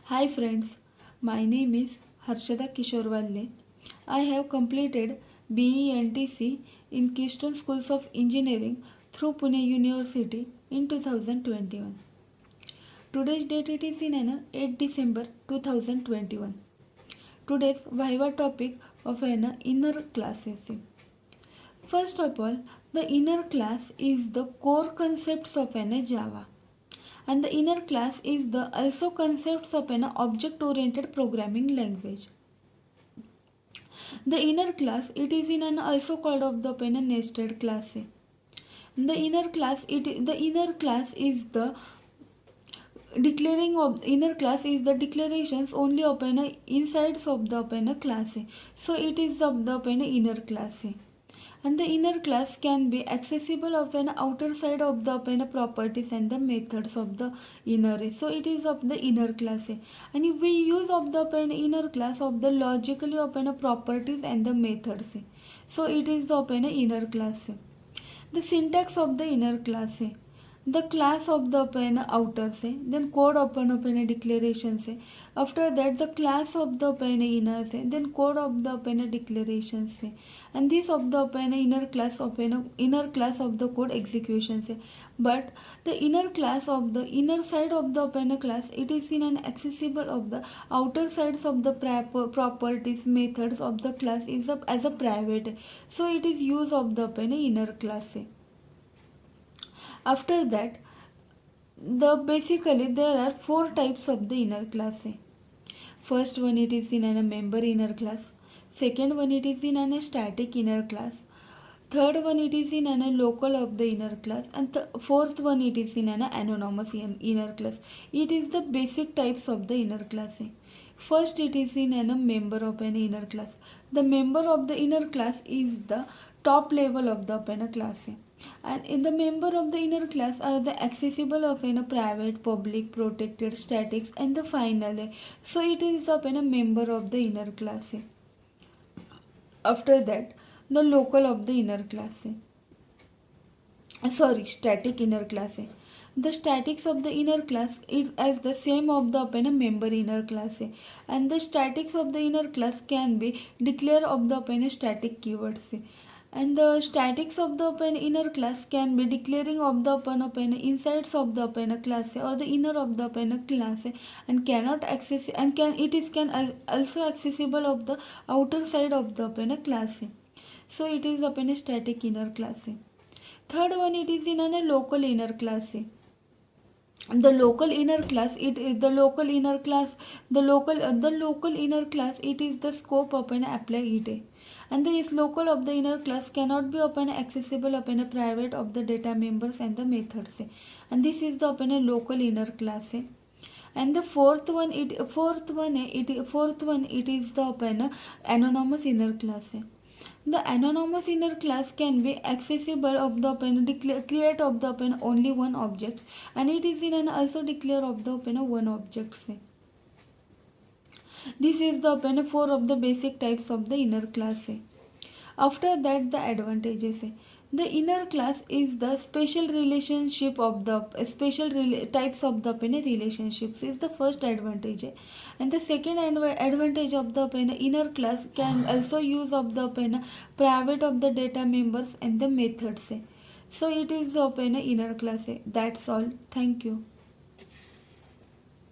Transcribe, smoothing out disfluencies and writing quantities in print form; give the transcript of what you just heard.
Hi friends, my name is Harshada Kishorwalle. I have completed BE/NTC in Keystone Schools of Engineering through Pune University in 2021. Today's date it is in 8 December 2021. Today's Viva topic of an inner classes. First of all, the inner class is the core concepts of an Java, and the inner class is the also concepts of an object oriented programming language. The inner class it is in an also called of the nested class. The inner class is the declaring of inner class is the declarations only open insides of the class. So it is of the inner class. And the inner class can be accessible of an outer side of the properties and the methods of the inner. So it is of the inner class. And if we use of the inner class of the logically open properties and the methods. So it is the inner class. The syntax of the inner class. The class of the outer say, then code open declaration say. After that the class of the inner say, then code of the declaration say. And this of the inner class of the code execution say. But the inner class of the inner side of the class it is in an accessible of the outer sides of the properties methods of the class is as a private. So it is use of the inner class say. After that, basically there are four types of the inner class. First one it is in a member inner class. Second one it is in a static inner class. Third one it is in a local of the inner class, and the fourth one it is in an anonymous inner class. It is the basic types of the inner class. First it is in a member of an inner class. The member of the inner class is the top level of the class. And in the member of the inner class are the accessible of a private, public, protected, statics, and the final. So it is of a member of the inner class. After that, the local of the inner class. Static inner class. The statics of the inner class is as the same of the member inner class, and the statics of the inner class can be declared of the static keywords. And the statics of the inner class can be declaring of the insides of the class or the inner of the class, and cannot access and can also accessible of the outer side of the class. So it is a static inner class. Third one it is in a local inner class. The local inner class it is the local inner class the local inner class it is the scope of an apply it. And the local of the inner class cannot be open accessible open a private of the data members and the methods, and this is the open a local inner class. And the fourth one it is the open anonymous inner class. The anonymous inner class can be accessible of the create of the only one object, and it is in an also declare of the one object say. This is the four of the basic types of the inner class. After that, the advantages. The inner class is the special relationship of the types of the relationships is the first advantage, and the second advantage of the inner class can also use of the private of the data members and the methods. So it is the inner class. That's all. Thank you.